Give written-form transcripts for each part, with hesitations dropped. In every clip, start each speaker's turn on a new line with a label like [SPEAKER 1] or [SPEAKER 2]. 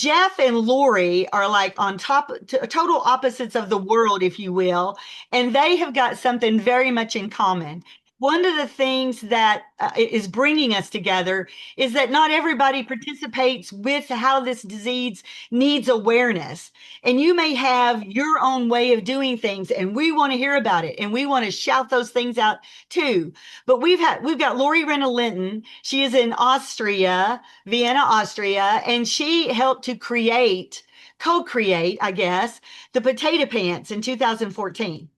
[SPEAKER 1] Jeff and Lori are like on total opposites of the world, if you will, and they have got something very much in common. One of the things that is bringing us together is that not everybody participates with how this disease needs awareness. And you may have your own way of doing things, and we want to hear about it, and we want to shout those things out too. But we've got Lori Renna Linton. She is in Austria, Vienna, Austria, and she helped to co-create, I guess, the Potato Pants in 2014.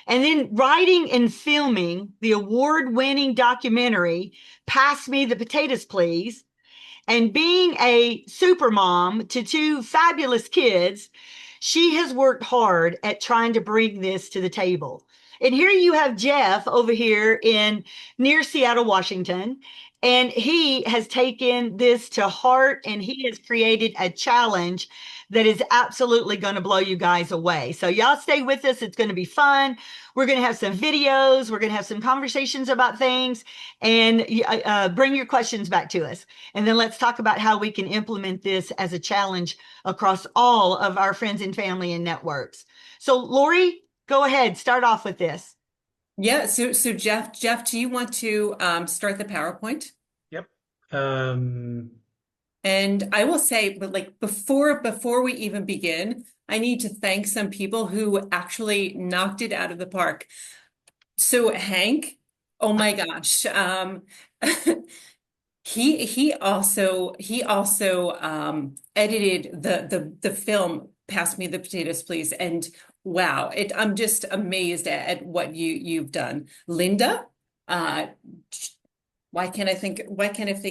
[SPEAKER 1] And then writing and filming the award-winning documentary, Pass Me the Potatoes, Please, and being a super mom to two fabulous kids, she has worked hard at trying to bring this to the table. And here you have Jeff over here in near Seattle, Washington, and he has taken this to heart and he has created a challenge that is absolutely going to blow you guys away. So y'all stay with us. It's going to be fun. We're going to have some videos. We're going to have some conversations about things, and bring your questions back to us. And then let's talk about how we can implement this as a challenge across all of our friends and family and networks. So Lori, go ahead, start off with this.
[SPEAKER 2] Yeah, so Jeff, do you want to start the PowerPoint?
[SPEAKER 3] Yep. Um,
[SPEAKER 2] And I will say, but like before we even begin, I need to thank some people who actually knocked it out of the park. So Hank, oh my gosh, he also edited the film Pass Me the Potatoes, Please, and wow, I'm just amazed at what you've done. Linda, uh, why can't I think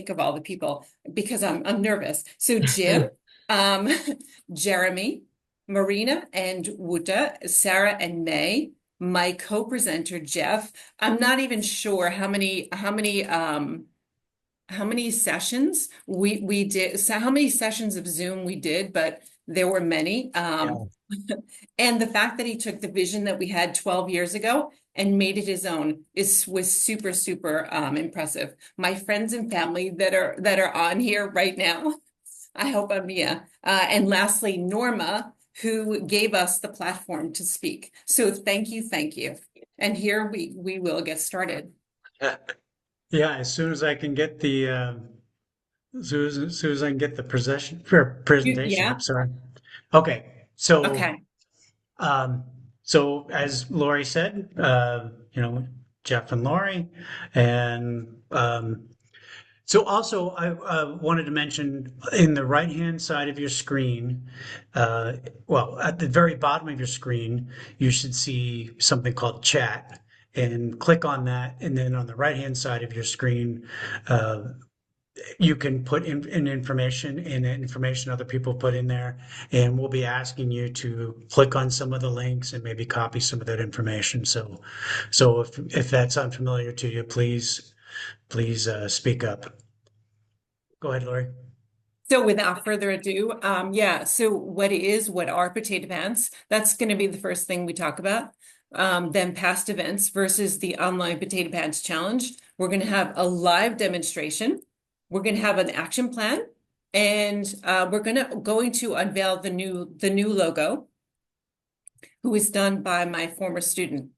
[SPEAKER 2] of all the people? Because I'm nervous. So Jim, um, Jeremy, Marina and Wuta, Sarah and May, my co-presenter Jeff. I'm not even sure how many sessions we did, so how many sessions of Zoom we did, but there were many.
[SPEAKER 3] yeah.
[SPEAKER 2] And the fact that he took the vision that we had 12 years ago and made it his own was super impressive. My friends and family that are on here right now, I hope I'm Mia. And lastly, Norma, who gave us the platform to speak. So thank you, thank you. And here we will get started.
[SPEAKER 3] Yeah, as soon as I can get the as soon as I can get the presentation
[SPEAKER 2] Yeah,
[SPEAKER 3] up, sorry. Okay, so
[SPEAKER 2] okay.
[SPEAKER 3] um, so as Lori said, Jeff and Lori, and so also I wanted to mention in the right-hand side of your screen, uh, well, at the very bottom of your screen, you should see something called chat. And click on that, and then on the right-hand side of your screen, uh, you can put in information and information other people put in there, and we'll be asking you to click on some of the links and maybe copy some of that information. So if that's unfamiliar to you, please speak up. Go ahead, Lori.
[SPEAKER 2] So without further ado, yeah, so what are potato pants? That's going to be the first thing we talk about. Then past events versus the online potato pants challenge. We're going to have a live demonstration. We're going to have an action plan, and we're going to unveil the new logo, who is done by my former student.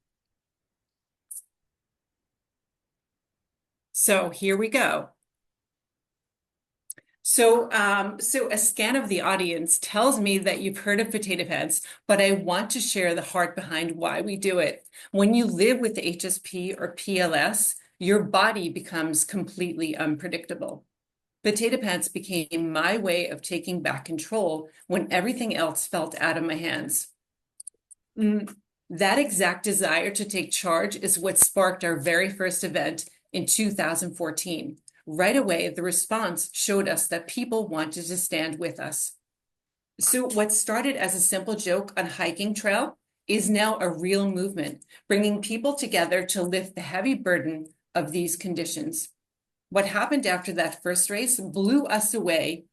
[SPEAKER 2] So here we go. So a scan of the audience tells me that you've heard of potato pants, but I want to share the heart behind why we do it. When you live with HSP or PLS, your body becomes completely unpredictable. Potato pants became my way of taking back control when everything else felt out of my hands. That exact desire to take charge is what sparked our very first event in 2014. Right away, the response showed us that people wanted to stand with us. So what started as a simple joke on hiking trail is now a real movement, bringing people together to lift the heavy burden of these conditions. What happened after that first race blew us away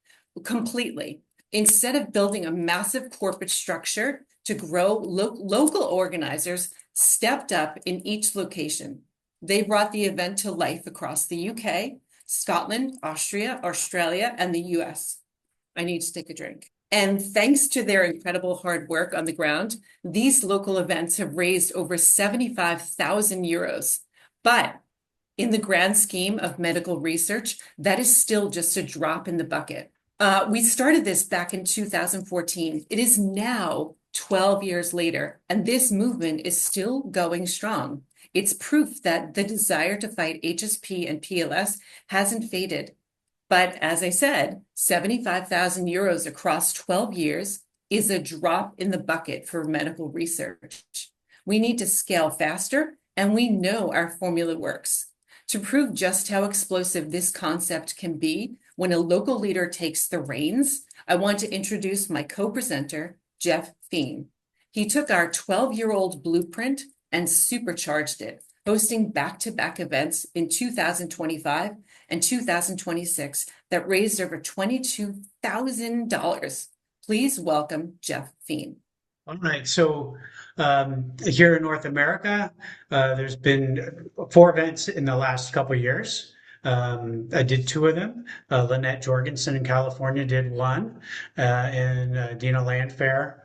[SPEAKER 2] completely. Instead of building a massive corporate structure to grow, local organizers stepped up in each location. They brought the event to life across the UK, Scotland, Austria, Australia, and the US. I need to take a drink. And thanks to their incredible hard work on the ground, these local events have raised over 75,000 euros. But in the grand scheme of medical research, that is still just a drop in the bucket. We started this back in 2014. It is now 12 years later, and this movement is still going strong. It's proof that the desire to fight HSP and PLS hasn't faded. But as I said, 75,000 euros across 12 years is a drop in the bucket for medical research. We need to scale faster, and we know our formula works. To prove just how explosive this concept can be when a local leader takes the reins, I want to introduce my co-presenter, Jeff Thien. He took our 12-year-old blueprint and supercharged it, hosting back-to-back events in 2025 and 2026 that raised over $22,000. Please welcome Jeff Thien.
[SPEAKER 3] All right. So here in North America, there's been 4 events in the last couple of years. I did 2 of them. Lynette Jorgensen in California did one, and Dina Landfair.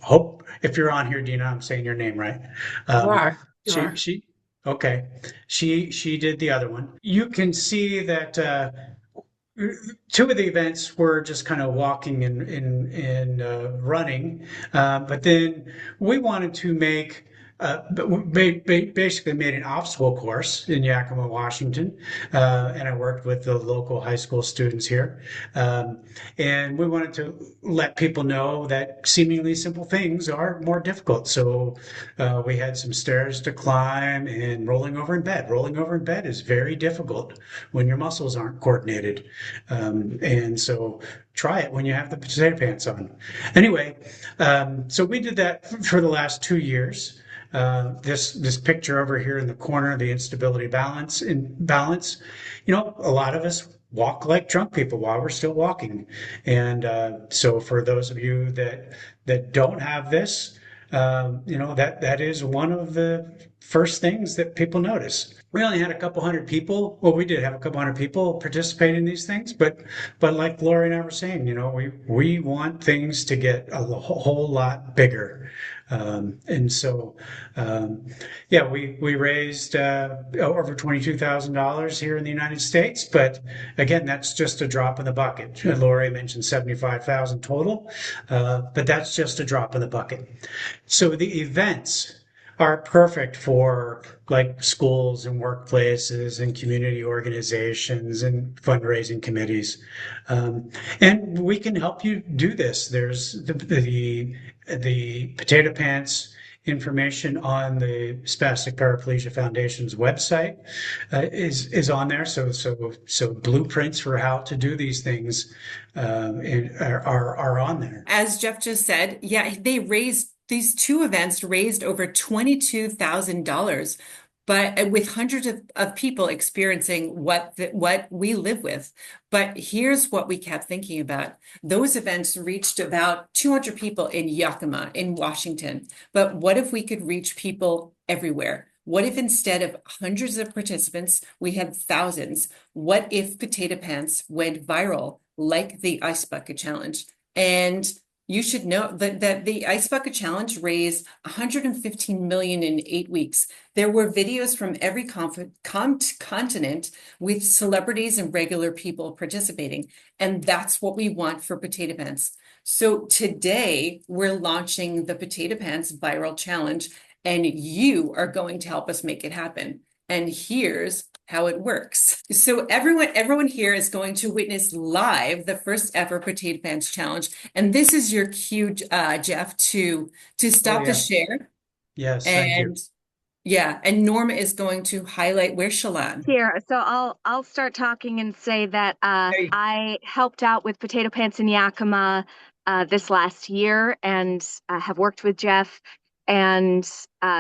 [SPEAKER 3] Hope if you're on here, Dina, I'm saying your name right.
[SPEAKER 4] You are. You are.
[SPEAKER 3] She okay. She did the other one. You can see that 2 of the events were just kind of walking and running, but then we wanted to make basically made an obstacle course in Yakima, Washington, and I worked with the local high school students here, and we wanted to let people know that seemingly simple things are more difficult. So we had some stairs to climb and rolling over in bed. Rolling over in bed is very difficult when your muscles aren't coordinated, and so try it when you have the potato pants on. Anyway, so we did that for the last 2 years. This picture over here in the corner, the instability balance, a lot of us walk like drunk people while we're still walking. And so for those of you that don't have this, that is one of the first things that people notice. We only had a couple hundred people. Well, we did have a couple hundred people participate in these things, but like Lori and I were saying, we want things to get a whole lot bigger. And so, we raised over $22,000 here in the United States. But again, that's just a drop in the bucket. Lori mentioned 75,000 total, but that's just a drop in the bucket. So the events are perfect for like schools and workplaces and community organizations and fundraising committees. And we can help you do this. There's the Potato Pants information on the Spastic Paraplegia Foundation's website is on there. So blueprints for how to do these things are on there.
[SPEAKER 2] As Jeff just said, these 2 events raised over $22,000, but with hundreds of people experiencing what we live with. But here's what we kept thinking about. Those events reached about 200 people in Yakima, in Washington. But what if we could reach people everywhere? What if instead of hundreds of participants, we had thousands? What if Potato Pants went viral, like the Ice Bucket Challenge? And you should know that the Ice Bucket Challenge raised $115 million in 8 weeks. There were videos from every continent with celebrities and regular people participating. And that's what we want for Potato Pants. So today we're launching the Potato Pants Viral Challenge, and you are going to help us make it happen. And here's how it works. So everyone here is going to witness live the first ever Potato Pants Challenge. And this is your cue, Jeff, to stop the share.
[SPEAKER 3] Yes, thank you.
[SPEAKER 2] Yeah, and Norma is going to highlight. Where's Shalon?
[SPEAKER 5] Here, so I'll start talking and say that I helped out with Potato Pants in Yakima this last year, and have worked with Jeff, and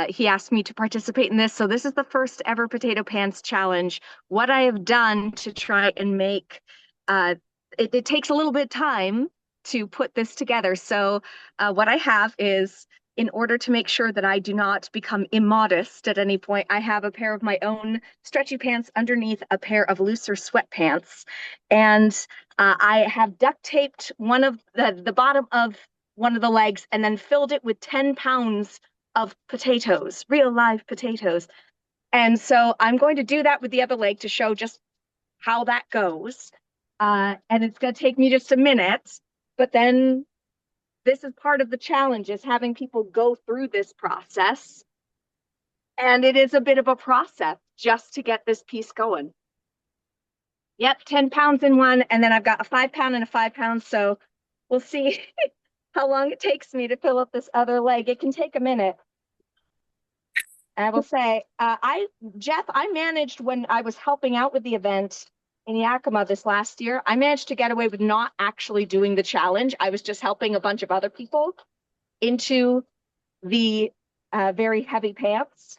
[SPEAKER 5] he asked me to participate in this. So this is the first ever Potato Pants Challenge. What I have done to try and make it takes a little bit of time to put this together. So what I have is in order to make sure that I do not become immodest at any point, I have a pair of my own stretchy pants underneath a pair of looser sweatpants. And I have duct taped one of the bottom of one of the legs and then filled it with 10 pounds of potatoes, real live potatoes. And so I'm going to do that with the other leg to show just how that goes. And it's going to take me just a minute, but then this is part of the challenge, is having people go through this process. And it is a bit of a process just to get this piece going. Yep, 10 pounds in one, and then I've got a 5 pound and a 5 pound. So we'll see how long it takes me to fill up this other leg. It can take a minute. I will say, Jeff, I managed when I was helping out with the event in Yakima this last year, I managed to get away with not actually doing the challenge. I was just helping a bunch of other people into the very heavy pants.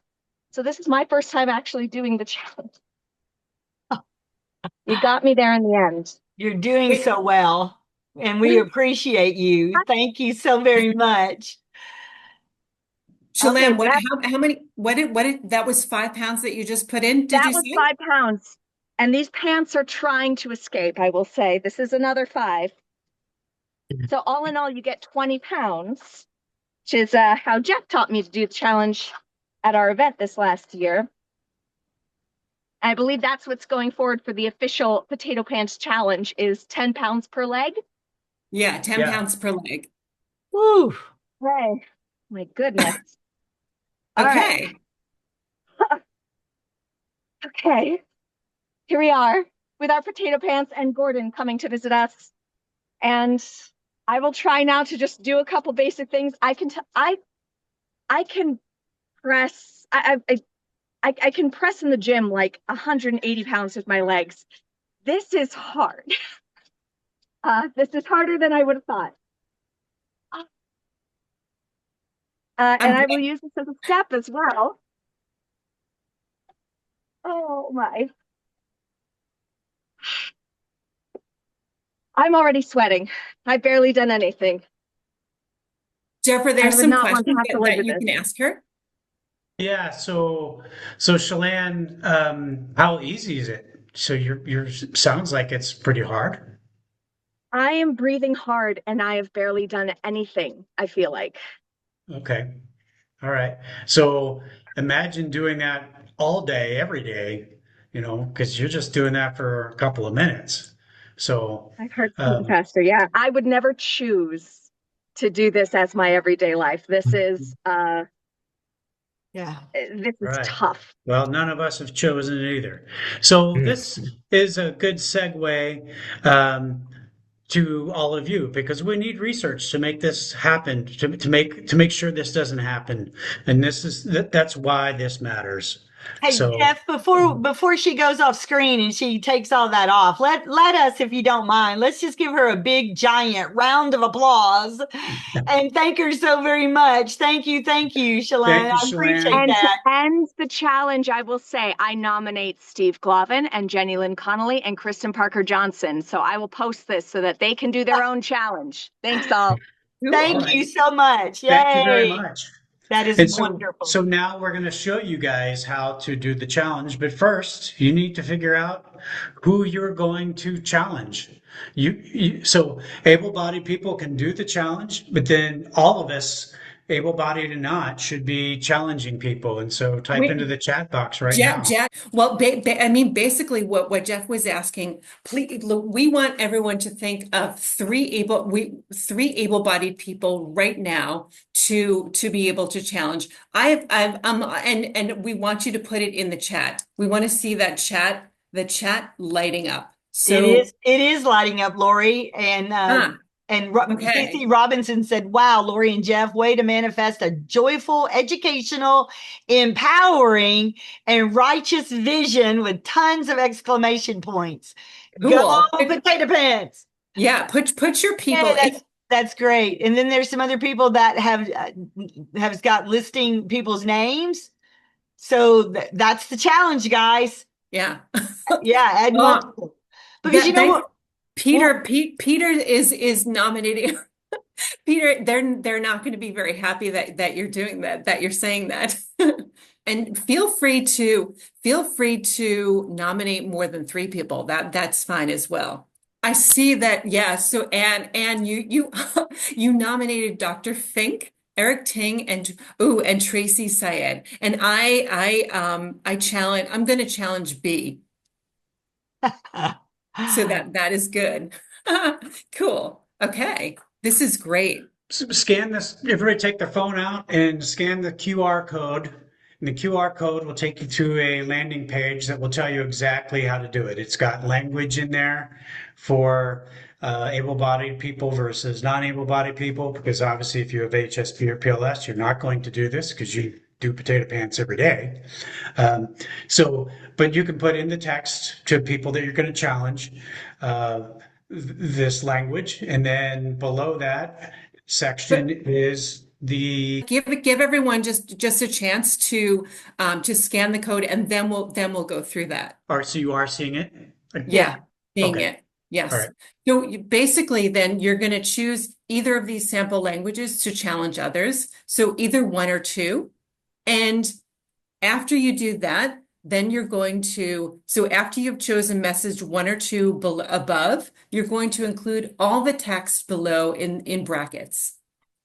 [SPEAKER 5] So this is my first time actually doing the challenge. You got me there in the end.
[SPEAKER 1] You're doing so well, and we appreciate you. Thank you so very much.
[SPEAKER 2] Shalane,
[SPEAKER 5] Okay,
[SPEAKER 2] how many, that was 5 pounds that you just put in, did
[SPEAKER 5] that
[SPEAKER 2] you
[SPEAKER 5] was
[SPEAKER 2] say?
[SPEAKER 5] 5 pounds. And these pants are trying to escape, I will say. This is another 5. So all in all, you get 20 pounds, which is how Jeff taught me to do the challenge at our event this last year. I believe that's what's going forward for the official Potato Pants Challenge, is 10 pounds per leg.
[SPEAKER 2] Yeah, 10 pounds per leg.
[SPEAKER 1] Woo.
[SPEAKER 5] Hey, my goodness. All right.
[SPEAKER 2] Okay.
[SPEAKER 5] Okay. Here we are with our potato pants and Gordon coming to visit us. And I will try now to just do a couple basic things. I can press, I can press in the gym like 180 pounds with my legs. This is hard. This is harder than I would have thought. And I will use this as a step as well. Oh my. I'm already sweating. I've barely done anything.
[SPEAKER 2] Jeff, are there
[SPEAKER 5] I would
[SPEAKER 2] some
[SPEAKER 5] not want to
[SPEAKER 2] questions
[SPEAKER 5] have to live
[SPEAKER 2] that
[SPEAKER 5] with
[SPEAKER 2] you
[SPEAKER 5] this.
[SPEAKER 2] can ask her?
[SPEAKER 3] Yeah, so Shalane, how easy is it? So your sounds like it's pretty hard.
[SPEAKER 5] I am breathing hard and I have barely done anything, I feel like.
[SPEAKER 3] Okay. All right. So imagine doing that all day, every day, because you're just doing that for a couple of minutes. So
[SPEAKER 5] I've heard something faster. Yeah, I would never choose to do this as my everyday life. This is
[SPEAKER 3] right.
[SPEAKER 5] tough.
[SPEAKER 3] Well, none of us have chosen it either. So this is a good segue to all of you, because we need research to make this happen, to make sure this doesn't happen, and that's why this matters.
[SPEAKER 1] Hey,
[SPEAKER 3] So
[SPEAKER 1] Jeff, before she goes off screen and she takes all that off, let us, if you don't mind, let's just give her a big giant round of applause and thank her so very much. Thank you,
[SPEAKER 3] Thank
[SPEAKER 1] Shalane.
[SPEAKER 3] you,
[SPEAKER 1] I appreciate
[SPEAKER 3] Shalane.
[SPEAKER 5] And to
[SPEAKER 1] that.
[SPEAKER 5] end the challenge, I will say I nominate Steve Glavin and Jenny Lynn Connolly and Kristen Parker Johnson. So I will post this so that they can do their own challenge. Thanks all.
[SPEAKER 1] Thank you so much. Yay.
[SPEAKER 3] Thank you very much.
[SPEAKER 1] That is
[SPEAKER 3] And so,
[SPEAKER 1] wonderful.
[SPEAKER 3] so now we're going to show you guys how to do the challenge. But first, you need to figure out who you're going to challenge. So able-bodied people can do the challenge, but then all of us, able-bodied or not, should be challenging people. And so type into the chat box right now.
[SPEAKER 2] Jeff, well, I mean, basically what Jeff was asking, please, we want everyone to think of three able-bodied people right now to be able to challenge. And we want you to put it in the chat. We want to see that the chat lighting up. So
[SPEAKER 1] it is lighting up, Lori, and
[SPEAKER 2] okay.
[SPEAKER 1] Casey Robinson said, wow, Lori and Jeff, way to manifest a joyful, educational, empowering, and righteous vision with tons of exclamation points.
[SPEAKER 2] Cool.
[SPEAKER 1] Go Potato Pants.
[SPEAKER 2] Yeah, put your people.
[SPEAKER 1] Yeah, that's great. And then there's some other people that have got listing people's names. So that's the challenge, guys.
[SPEAKER 2] Yeah.
[SPEAKER 1] Yeah, add multiple. Because you know what?
[SPEAKER 2] Peter is nominating. Peter, they're not going to be very happy that you're doing that you're saying that. And feel free to nominate more than 3 people. That's fine as well. I see that, yeah. So Anne, you you nominated Dr. Fink, Eric Ting, and Tracy Syed. And I'm going to challenge B. So that is good. Cool. Okay. This is great.
[SPEAKER 3] Scan this, everybody take their phone out and scan the QR code. And the QR code will take you to a landing page that will tell you exactly how to do it. It's got language in there for able-bodied people versus non-able-bodied people, because obviously if you have HSP or PLS, you're not going to do this because you do potato pants every day. But you can put in the text to people that you're going to challenge this language, and then below that section is the
[SPEAKER 2] give everyone just a chance to scan the code, and then we'll go through that.
[SPEAKER 3] All right, so you are seeing it?
[SPEAKER 2] Yeah, seeing
[SPEAKER 3] Okay.
[SPEAKER 2] it. Yes.
[SPEAKER 3] All right.
[SPEAKER 2] So basically, then you're going to choose either of these sample languages to challenge others. So either 1 or 2. And after you do that, then you're going to, so after you've chosen message 1 or 2 above, you're going to include all the text below in brackets.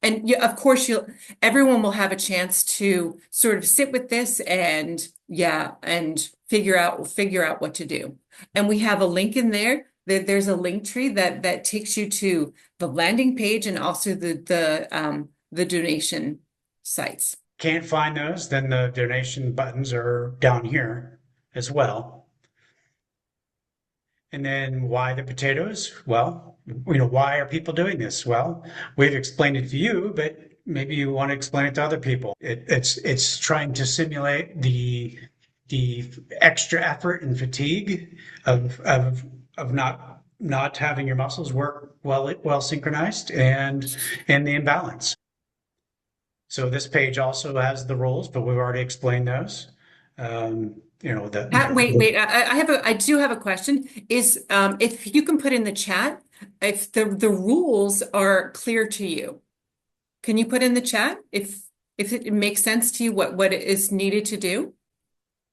[SPEAKER 2] And of course, everyone will have a chance to sort of sit with this and figure out what to do. And we have a link in there. There's a link tree that takes you to the landing page and also the donation sites.
[SPEAKER 3] Can't find those, then the donation buttons are down here as well. And then why the potatoes? Well, why are people doing this? Well, we've explained it to you, but maybe you want to explain it to other people. It's trying to simulate the extra effort and fatigue of not having your muscles work well synchronized and the imbalance. So this page also has the rules, but we've already explained those.
[SPEAKER 2] Wait, I do have a question. Is if you can put in the chat if the rules are clear to you. Can you put in the chat if it makes sense to you what is needed to do?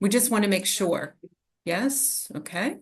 [SPEAKER 2] We just want to make sure. Yes, okay.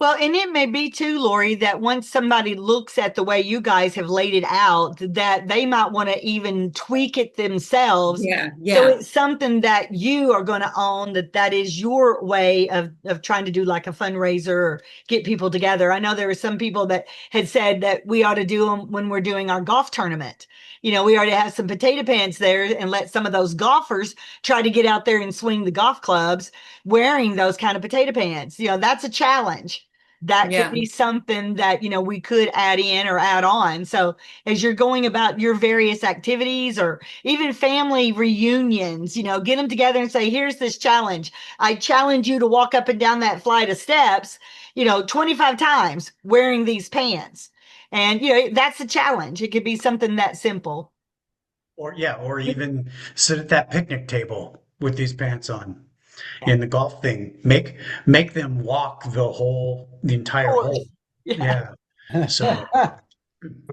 [SPEAKER 1] Well, and it may be too, Lori, that once somebody looks at the way you guys have laid it out, that they might want to even tweak it themselves.
[SPEAKER 2] Yeah.
[SPEAKER 1] So it's something that you are going to own, that is your way of trying to do like a fundraiser or get people together. I know there were some people that had said that we ought to do them when we're doing our golf tournament. We already have some potato pants there, and let some of those golfers try to get out there and swing the golf clubs wearing those kind of potato pants. That's a challenge. That could be something that, we could add in or add on. So as you're going about your various activities or even family reunions, get them together and say, here's this challenge. I challenge you to walk up and down that flight of steps, 25 times wearing these pants. And, that's a challenge. It could be something that simple.
[SPEAKER 3] Or even sit at that picnic table with these pants on. In the golf thing, make them walk the entire hole. Yeah. So,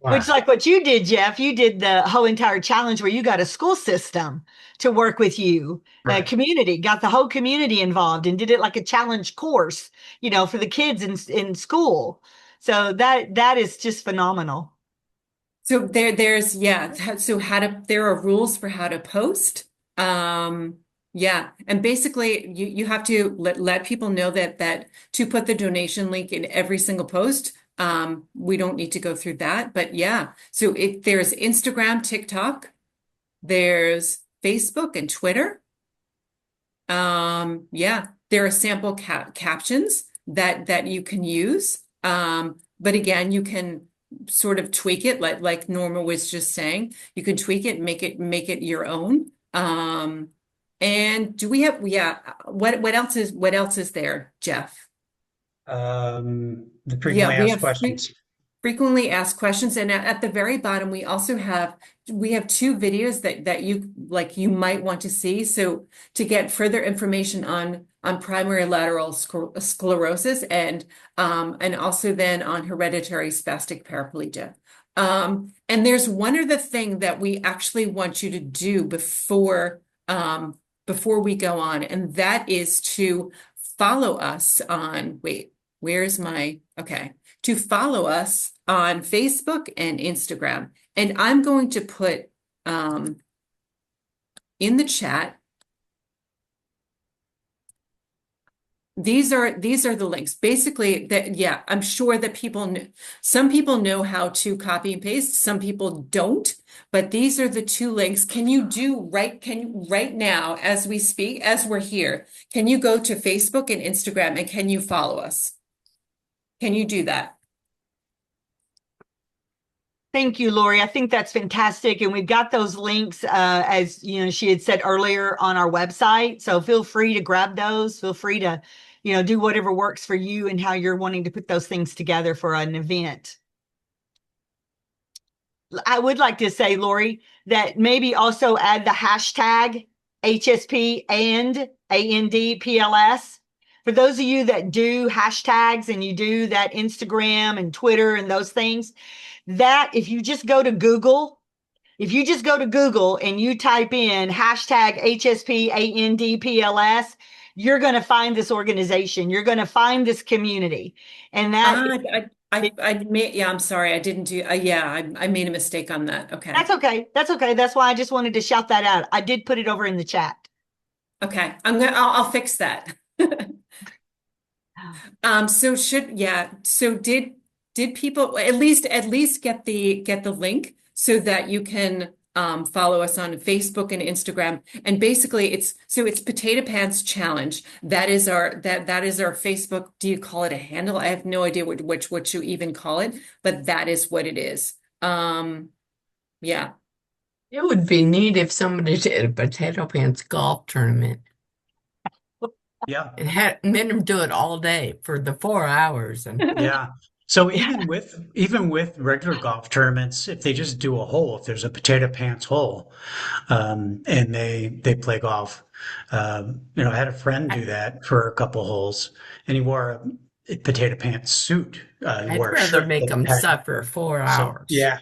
[SPEAKER 1] which, like what you did, Jeff, you did the whole entire challenge where you got a school system to work with you,
[SPEAKER 3] right.
[SPEAKER 1] Community, got the whole community involved and did it like a challenge course, for the kids in school. So that is just phenomenal.
[SPEAKER 2] So there are rules for how to post. Yeah, and basically you have to let people know that to put the donation link in every single post. We don't need to go through that, but yeah. So there's Instagram, TikTok, there's Facebook and Twitter. There are sample captions that you can use. But again, you can sort of tweak it like Norma was just saying. You can tweak it, make it your own. And do we have, what else is there, Jeff?
[SPEAKER 3] The frequently asked questions.
[SPEAKER 2] Frequently asked questions. And at the very bottom, we have 2 videos that you might want to see. So to get further information on primary lateral sclerosis and also then on hereditary spastic paraplegia. And there's one other thing that we actually want you to do before we go on, and that is to follow us on, wait, to follow us on Facebook and Instagram. And I'm going to put in the chat, these are the links. Basically, yeah, I'm sure that some people know how to copy and paste, some people don't, but these are the two links. Can you right now, as we speak, as we're here, can you go to Facebook and Instagram and can you follow us? Can you do that?
[SPEAKER 1] Thank you, Lori. I think that's fantastic. And we've got those links, as she had said earlier, on our website. So feel free to grab those. Feel free to, do whatever works for you and how you're wanting to put those things together for an event. I would like to say, Lori, that maybe also add the hashtag HSP and ANDPLS. For those of you that do hashtags and you do that Instagram and Twitter and those things, that if you just go to Google and you type in hashtag HSPANDPLS, you're going to find this organization. You're going to find this community. And that
[SPEAKER 2] I'm sorry. I didn't do, I made a mistake on that. Okay.
[SPEAKER 1] That's okay. That's okay. That's why I just wanted to shout that out. I did put it over in the chat.
[SPEAKER 2] Okay. I'll fix that. So did people at least get the link so that you can follow us on Facebook and Instagram? And basically it's Potato Pants Challenge. That is our Facebook. Do you call it a handle? I have no idea what you even call it, but that is what it is. Yeah.
[SPEAKER 4] It would be neat if somebody did a Potato Pants golf tournament.
[SPEAKER 3] Yeah.
[SPEAKER 4] It made them do it all day for the 4 hours. And
[SPEAKER 3] Yeah. So even with regular golf tournaments, if they just do a hole, if there's a Potato Pants hole, and they play golf, I had a friend do that for a couple holes, and he wore a Potato Pants suit. He
[SPEAKER 4] I'd
[SPEAKER 3] wore a
[SPEAKER 4] rather
[SPEAKER 3] shirt
[SPEAKER 4] make
[SPEAKER 3] that
[SPEAKER 4] them
[SPEAKER 3] had-
[SPEAKER 4] suffer 4
[SPEAKER 3] So,
[SPEAKER 4] hours.
[SPEAKER 3] yeah.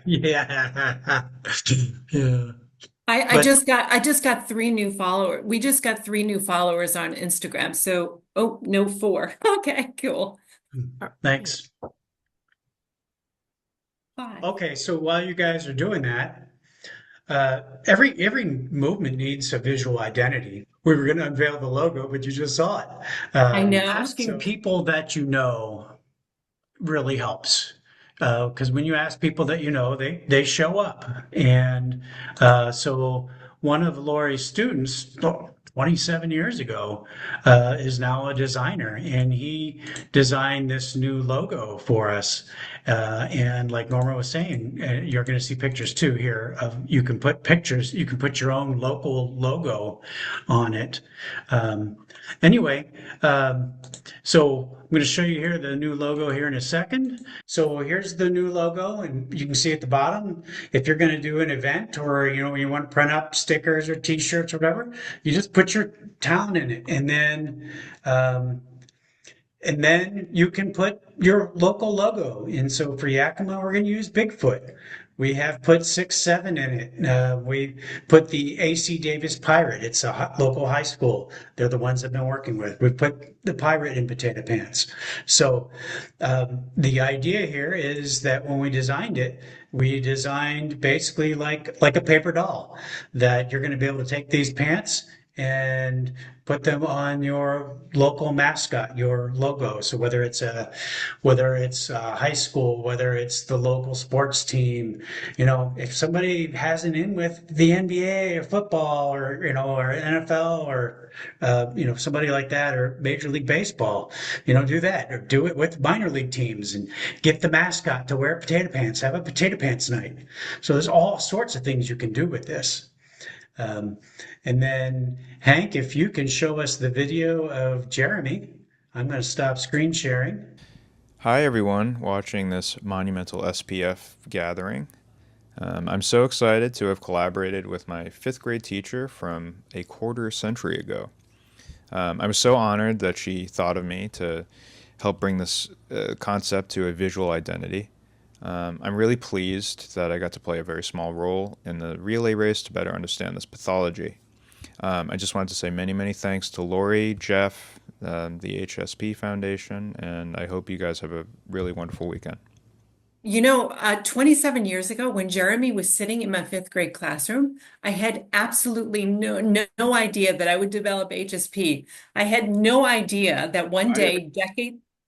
[SPEAKER 2] I just got 3 new followers. We just got 3 new followers on Instagram. So, no, 4. Okay, cool.
[SPEAKER 3] Thanks.
[SPEAKER 2] 5.
[SPEAKER 3] Okay, so while you guys are doing that, every movement needs a visual identity. We were going to unveil the logo, but you just saw it.
[SPEAKER 2] I know.
[SPEAKER 3] Asking people that you know really helps. Because when you ask people that you know, they show up. And so one of Lori's students, 27 years ago, is now a designer, and he designed this new logo for us. And like Norma was saying, you're going to see pictures too here of you can put your own local logo on it. Anyway, so I'm going to show you here the new logo here in a second. So here's the new logo, and you can see at the bottom, if you're going to do an event or you want to print up stickers or t-shirts or whatever, you just put your town in it, and then you can put your local logo. And so for Yakima, we're going to use Bigfoot. We have put 6-7 in it. We put the AC Davis Pirate. It's a local high school. They're the ones I've been working with. We put the pirate in Potato Pants. So the idea here is that when we designed it, we designed basically like a paper doll, that you're going to be able to take these pants and put them on your local mascot, your logo. So whether it's high school, whether it's the local sports team, if somebody has an in with the NBA or football or NFL or somebody like that, or Major League Baseball, do that, or do it with minor league teams and get the mascot to wear potato pants, have a potato pants night. So there's all sorts of things you can do with this. And then, Hank, if you can show us the video of Jeremy, I'm going to stop screen sharing.
[SPEAKER 6] Hi, everyone watching this monumental SPF gathering. I'm so excited to have collaborated with my 5th grade teacher from a quarter century ago. I'm so honored that she thought of me to help bring this concept to a visual identity. I'm really pleased that I got to play a very small role in the relay race to better understand this pathology. I just wanted to say many, many thanks to Lori, Jeff, the HSP Foundation, and I hope you guys have a really wonderful weekend.
[SPEAKER 2] 27 years ago, when Jeremy was sitting in my fifth grade classroom, I had absolutely no idea that I would develop HSP. I had no idea that one day,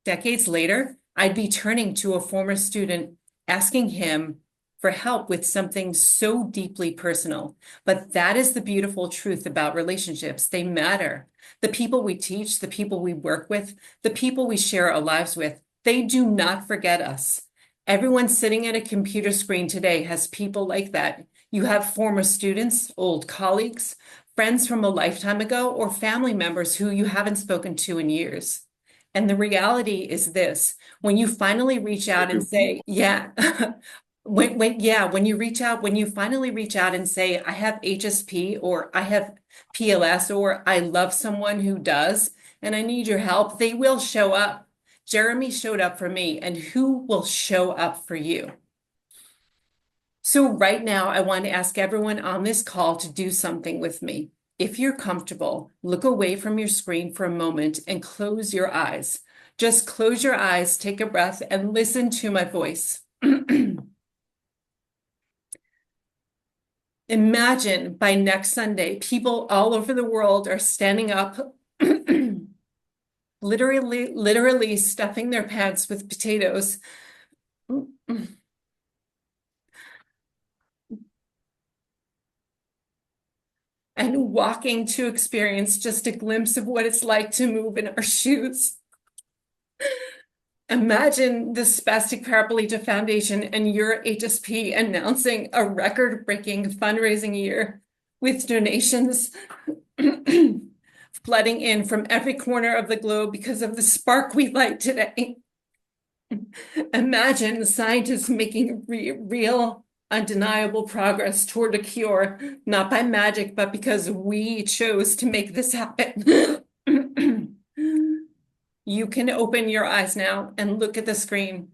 [SPEAKER 2] decades later, I'd be turning to a former student, asking him for help with something so deeply personal. But that is the beautiful truth about relationships. They matter. The people we teach, the people we work with, the people we share our lives with, they do not forget us. Everyone sitting at a computer screen today has people like that. You have former students, old colleagues, friends from a lifetime ago, or family members who you haven't spoken to in years. And the reality is this, when you finally reach out and say, yeah, when you finally reach out and say, I have HSP or I have PLS or I love someone who does, and I need your help, they will show up. Jeremy showed up for me, and who will show up for you? So right now, I want to ask everyone on this call to do something with me. If you're comfortable, look away from your screen for a moment and close your eyes. Just close your eyes, take a breath, and listen to my voice. Imagine by next Sunday, people all over the world are standing up literally stuffing their pants with potatoes. And walking to experience just a glimpse of what it's like to move in our shoes. Imagine the Spastic Paraplegia Foundation and your HSP announcing a record-breaking fundraising year with donations flooding in from every corner of the globe because of the spark we light today. Imagine scientists making real, undeniable progress toward a cure, not by magic, but because we chose to make this happen. You can open your eyes now and look at the screen.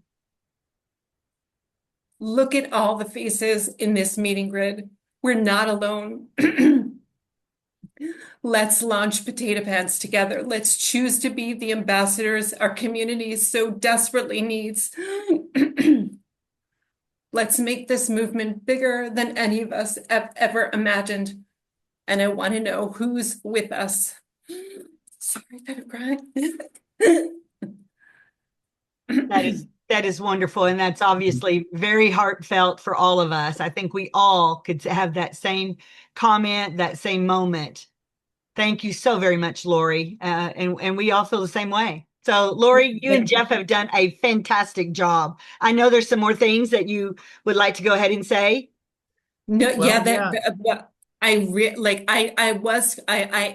[SPEAKER 2] Look at all the faces in this meeting grid. We're not alone. Let's launch Potato Pants together. Let's choose to be the ambassadors our community so desperately needs. Let's make this movement bigger than any of us have ever imagined. And I want to know who's with us. Sorry that I'm crying.
[SPEAKER 1] That is wonderful, and that's obviously very heartfelt for all of us. I think we all could have that same comment, that same moment. Thank you so very much, Lori, and we all feel the same way. So, Lori, you and Jeff have done a fantastic job. I know there's some more things that you would like to go ahead and say.
[SPEAKER 2] No,
[SPEAKER 3] Well,
[SPEAKER 2] yeah,
[SPEAKER 3] yeah.
[SPEAKER 2] I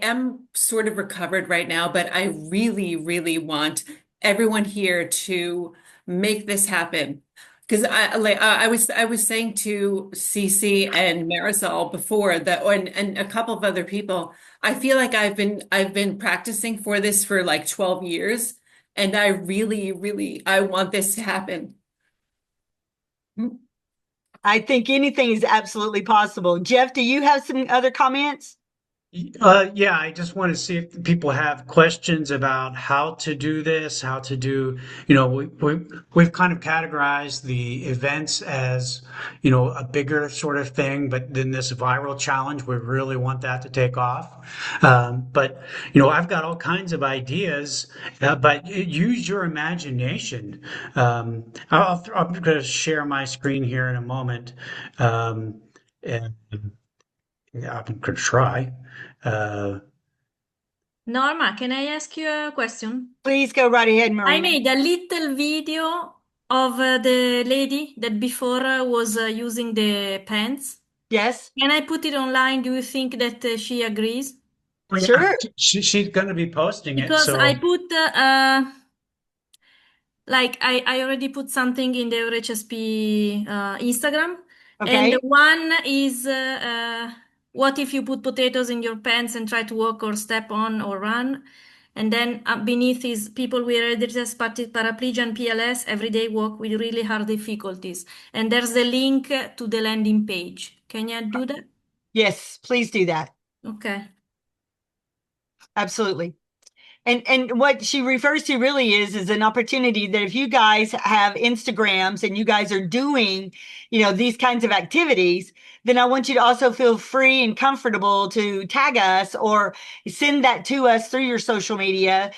[SPEAKER 2] am sort of recovered right now, but I really want everyone here to make this happen. Because I was saying to Cece and Marisol before that, and a couple of other people, I feel like I've been practicing for this for like 12 years, and I really I want this to happen.
[SPEAKER 1] I think anything is absolutely possible. Jeff, do you have some other comments?
[SPEAKER 3] Yeah, I just want to see if people have questions about how to do this, how to do, we've kind of categorized the events as, a bigger sort of thing, but then this viral challenge, we really want that to take off. But, I've got all kinds of ideas, but use your imagination. I'm going to share my screen here in a moment. And yeah, I'm going to try.
[SPEAKER 7] Norma, can I ask you a question?
[SPEAKER 1] Please go right ahead,
[SPEAKER 7] I
[SPEAKER 1] Marina.
[SPEAKER 7] made a little video of the lady that before was using the pants.
[SPEAKER 1] Yes,
[SPEAKER 7] Can I put it online? Do you think that she agrees?
[SPEAKER 1] sure.
[SPEAKER 3] She's going to be posting it,
[SPEAKER 7] Because
[SPEAKER 3] so
[SPEAKER 7] I put I already put something in the RHSP Instagram,
[SPEAKER 1] Okay.
[SPEAKER 7] and one is what if you put potatoes in your pants and try to walk or step on or run? And then beneath is people with hereditary paraplegia and PLS, everyday work with really hard difficulties. And there's the link to the landing page. Can you do that?
[SPEAKER 1] Yes, please do that.
[SPEAKER 7] Okay.
[SPEAKER 1] Absolutely. And what she refers to really is an opportunity that if you guys have Instagrams and you guys are doing, these kinds of activities, then I want you to also feel free and comfortable to tag us or send that to us through your social media,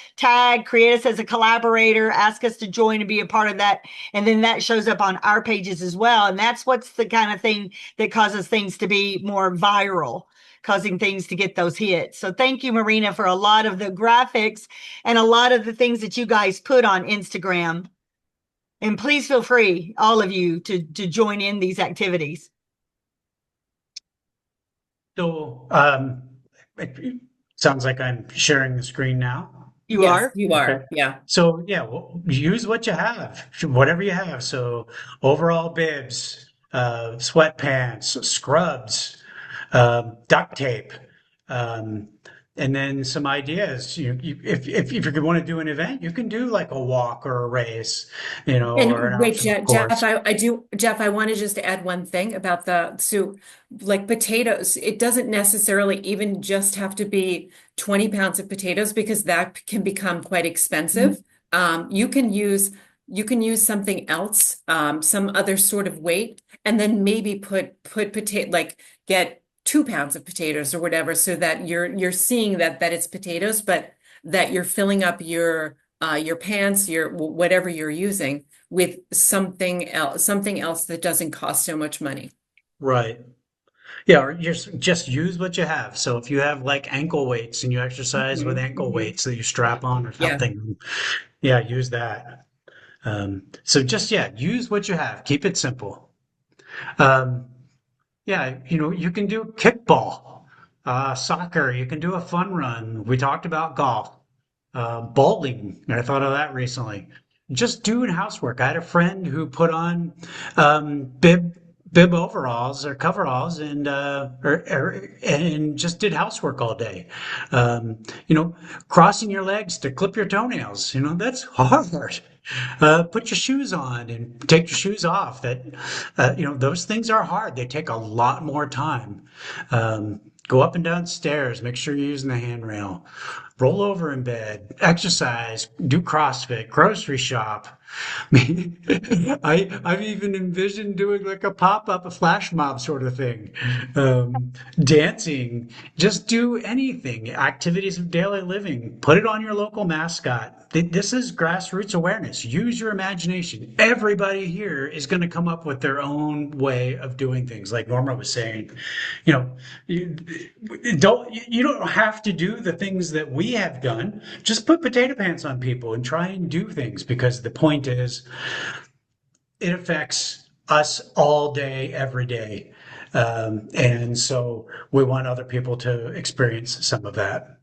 [SPEAKER 1] create us as a collaborator, ask us to join and be a part of that. And then that shows up on our pages as well. And that's what's the kind of thing that causes things to be more viral, causing things to get those hits. So thank you, Marina, for a lot of the graphics and a lot of the things that you guys put on Instagram. And please feel free, all of you, to join in these activities.
[SPEAKER 3] So it sounds like I'm sharing the screen now.
[SPEAKER 1] You
[SPEAKER 2] Yes,
[SPEAKER 1] are?
[SPEAKER 2] you are.
[SPEAKER 3] Okay.
[SPEAKER 2] Yeah.
[SPEAKER 3] So yeah, well, use what you have, whatever you have. So overall bibs, sweatpants, scrubs, duct tape, and then some ideas. If you want to do an event, you can do like a walk or a race, or an
[SPEAKER 2] And wait,
[SPEAKER 3] obstacle
[SPEAKER 2] Jeff,
[SPEAKER 3] course.
[SPEAKER 2] Jeff, I want to just add one thing about so like potatoes, it doesn't necessarily even just have to be 20 pounds of potatoes because that can become quite expensive. You can use something else, some other sort of weight, and then maybe put potato, like get 2 pounds of potatoes or whatever, so that you're seeing that it's potatoes, but that you're filling up your pants, your whatever you're using with something else that doesn't cost so much money.
[SPEAKER 3] Right. Yeah, or just use what you have. So if you have like ankle weights and you exercise with ankle weights that you strap on or
[SPEAKER 2] Yeah.
[SPEAKER 3] something, yeah, use that. So just use what you have. Keep it simple. Yeah, you can do kickball, soccer. You can do a fun run. We talked about golf, bowling. I thought of that recently. Just doing housework. I had a friend who put on bib overalls or coveralls and just did housework all day. Crossing your legs to clip your toenails. That's hard. Put your shoes on and take your shoes off. Those things are hard. They take a lot more time. Go up and down stairs. Make sure you're using the handrail. Roll over in bed. Exercise. Do CrossFit. Grocery shop. I've even envisioned doing like a pop-up, a flash mob sort of thing. Dancing. Just do anything. Activities of daily living. Put it on your local mascot. This is grassroots awareness. Use your imagination. Everybody here is going to come up with their own way of doing things. Like Norma was saying, you don't have to do the things that we have done. Just put potato pants on people and try and do things, because the point is it affects us all day, every day. And so we want other people to experience some of that.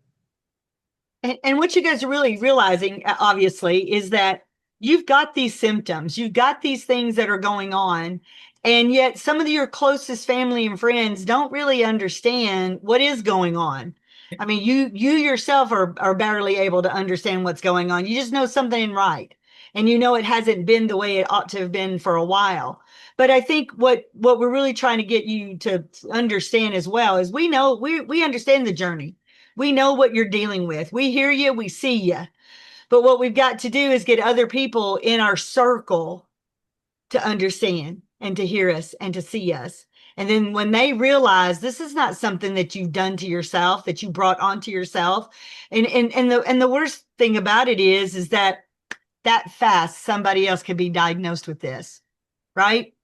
[SPEAKER 1] And what you guys are really realizing, obviously, is that you've got these symptoms, you've got these things that are going on, and yet some of your closest family and friends don't really understand what is going on. I mean, you yourself are barely able to understand what's going on. You just know something ain't right, and it hasn't been the way it ought to have been for a while. But I think what we're really trying to get you to understand as well is we understand the journey. We know what you're dealing with. We hear you, we see you. But what we've got to do is get other people in our circle to understand and to hear us and to see us. And then when they realize this is not something that you've done to yourself, that you brought onto yourself. And the worst thing about it is that fast somebody else can be diagnosed with this, right?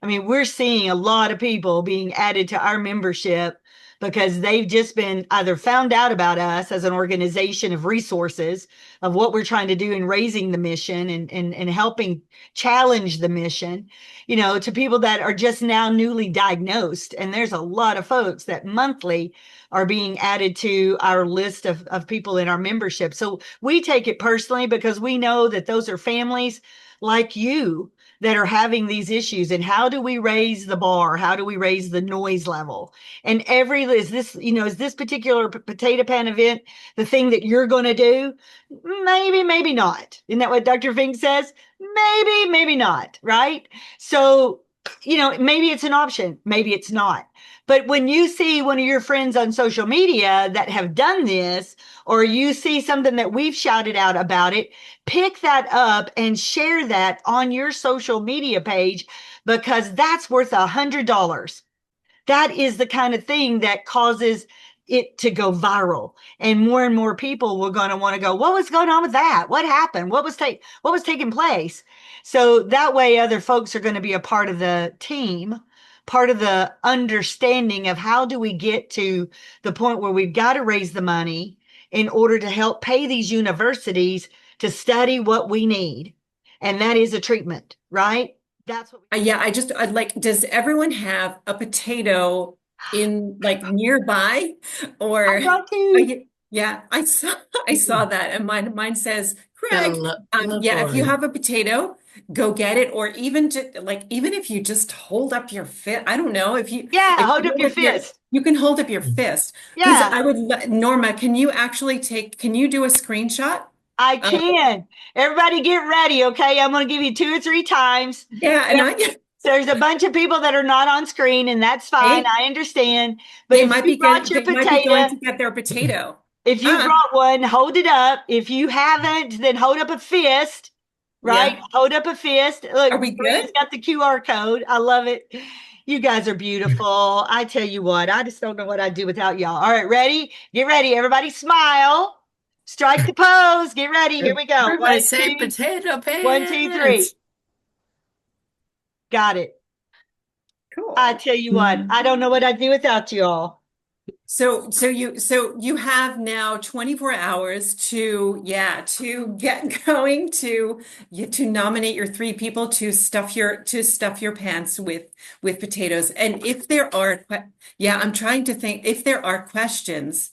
[SPEAKER 1] I mean, we're seeing a lot of people being added to our membership because they've just been either found out about us as an organization of resources of what we're trying to do in raising the mission and helping challenge the mission, to people that are just now newly diagnosed. And there's a lot of folks that monthly are being added to our list of people in our membership. So we take it personally because we know that those are families like you that are having these issues. And how do we raise the bar? How do we raise the noise level? And is this particular potato pan event the thing that you're going to do? Maybe, maybe not. Isn't that what Dr. Fink says? Maybe, maybe not, right? So, maybe it's an option, maybe it's not. But when you see one of your friends on social media that have done this, or you see something that we've shouted out about it, pick that up and share that on your social media page, because that's worth $100. That is the kind of thing that causes it to go viral, and more people were going to want to go, what was going on with that? What happened? What was taking place? So that way other folks are going to be a part of the team, part of the understanding of how do we get to the point where we've got to raise the money in order to help pay these universities to study what we need. And that is a treatment, right? That's what
[SPEAKER 2] Yeah, I'd like, does everyone have a potato in like nearby, or
[SPEAKER 1] I got to.
[SPEAKER 2] yeah, I saw that, and mine says, Craig,
[SPEAKER 4] love
[SPEAKER 2] yeah, if you
[SPEAKER 4] Lori.
[SPEAKER 2] have a potato, go get it, or even even if you just hold up your fist, I don't know, if you
[SPEAKER 1] Hold up your fist.
[SPEAKER 2] you can hold up your fist, because
[SPEAKER 1] Yeah.
[SPEAKER 2] I would Norma, can you do a screenshot?
[SPEAKER 1] I can. Everybody get ready, okay? I'm going to give you 2 or 3 times.
[SPEAKER 2] Yeah, and
[SPEAKER 1] There's a bunch of people that are not on screen, and that's fine. I understand. But
[SPEAKER 2] they
[SPEAKER 1] if
[SPEAKER 2] might
[SPEAKER 1] you
[SPEAKER 2] be
[SPEAKER 1] brought your
[SPEAKER 2] they might be going
[SPEAKER 1] potato,
[SPEAKER 2] to get their potato.
[SPEAKER 1] if you brought one, hold it up. If you haven't, then hold up a fist, right?
[SPEAKER 2] Yeah.
[SPEAKER 1] Hold up a fist. Look,
[SPEAKER 2] Are we
[SPEAKER 1] Maria's
[SPEAKER 2] good?
[SPEAKER 1] got the QR code. I love it. You guys are beautiful. I tell you what, I just don't know what I'd do without y'all. All right, ready? Get ready. Everybody smile. Strike the pose. Get ready. Here we go.
[SPEAKER 4] Everybody
[SPEAKER 1] 1,
[SPEAKER 4] say
[SPEAKER 1] 2,
[SPEAKER 4] potato
[SPEAKER 1] 1, 2, 3.
[SPEAKER 4] pants.
[SPEAKER 1] Got it.
[SPEAKER 2] Cool.
[SPEAKER 1] I tell you what, I don't know what I'd do without you all.
[SPEAKER 2] So you have now 24 hours to get going to nominate your 3 people to stuff your pants with potatoes. And if there are I'm trying to think if there are questions.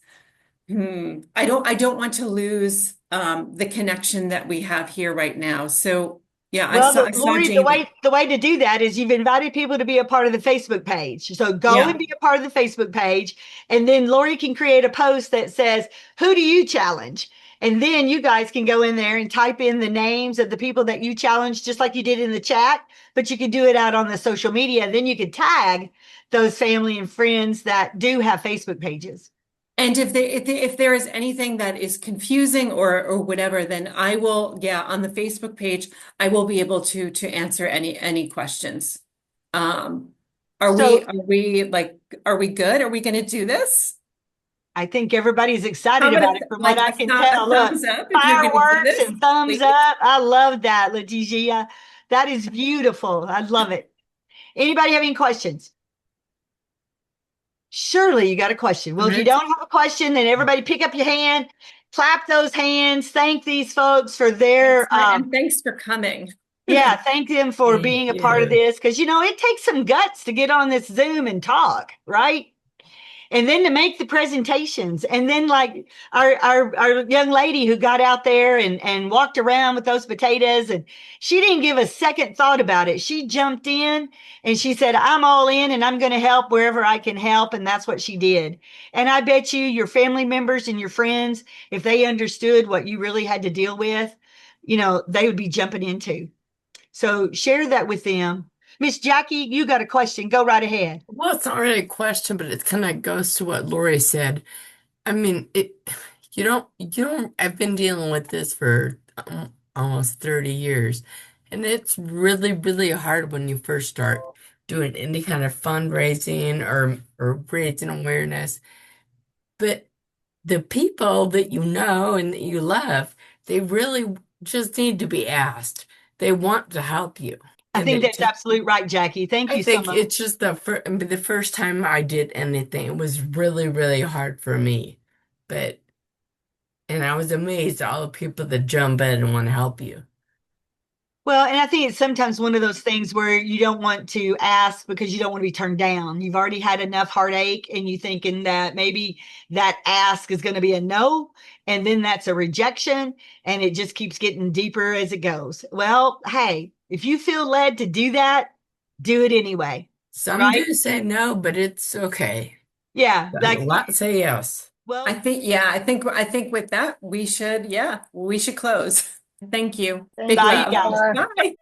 [SPEAKER 2] I don't want to lose the connection that we have here right now. So yeah, I saw
[SPEAKER 1] Lori,
[SPEAKER 2] Jane.
[SPEAKER 1] the way to do that is you've invited people to be a part of the Facebook page. So go
[SPEAKER 2] Yeah.
[SPEAKER 1] and be a part of the Facebook page, and then Lori can create a post that says, "Who do you challenge?" And then you guys can go in there and type in the names of the people that you challenge, just like you did in the chat. But you can do it out on the social media. And then you can tag those family and friends that do have Facebook pages.
[SPEAKER 2] And if there is anything that is confusing or whatever, then I will, on the Facebook page, I will be able to answer any questions. Are we good? Are we going to do this?
[SPEAKER 1] I think everybody's excited about it from what I can tell. Look,
[SPEAKER 2] thumbs up if you're going to do
[SPEAKER 1] fireworks
[SPEAKER 2] this,
[SPEAKER 1] and thumbs
[SPEAKER 2] please.
[SPEAKER 1] up. I love that, Leticia. That is beautiful. I love it. Anybody have any questions? Surely you got a question. Well, if you don't have a question, then everybody pick up your hand, clap those hands, thank these folks for their
[SPEAKER 2] And thanks for coming.
[SPEAKER 1] yeah, thank them for
[SPEAKER 4] Thank
[SPEAKER 1] being a part of
[SPEAKER 4] you.
[SPEAKER 1] this, because it takes some guts to get on this Zoom and talk, right? And then to make the presentations, and then like our young lady who got out there and walked around with those potatoes, and she didn't give a second thought about it. She jumped in and she said, I'm all in and I'm going to help wherever I can help. And that's what she did. And I bet you your family members and your friends, if they understood what you really had to deal with, they would be jumping into. So share that with them. Miss Jackie, you got a question. Go right ahead.
[SPEAKER 4] Well, it's not really a question, but it kind of goes to what Lori said. I mean, I've been dealing with this for almost 30 years, and it's really, really hard when you first start doing any kind of fundraising or raising awareness. But the people that you know and that you love, they really just need to be asked. They want to help you.
[SPEAKER 1] I think that's absolutely right, Jackie. Thank you so much.
[SPEAKER 4] It's just the first time I did anything, it was really, really hard for me. And I was amazed at all the people that jump in and want to help you.
[SPEAKER 1] Well, and I think it's sometimes one of those things where you don't want to ask because you don't want to be turned down. You've already had enough heartache and you thinking that maybe that ask is going to be a no, and then that's a rejection, and it just keeps getting deeper as it goes. Well, hey, if you feel led to do that, do it anyway.
[SPEAKER 4] Some
[SPEAKER 1] Right?
[SPEAKER 4] do say no, but it's okay.
[SPEAKER 1] Yeah,
[SPEAKER 4] A
[SPEAKER 1] like,
[SPEAKER 4] lot say yes.
[SPEAKER 1] well,
[SPEAKER 2] I think with that, we should close. Thank you.
[SPEAKER 8] Thank
[SPEAKER 2] Big
[SPEAKER 1] Bye,
[SPEAKER 2] love.
[SPEAKER 1] you guys.
[SPEAKER 2] Bye.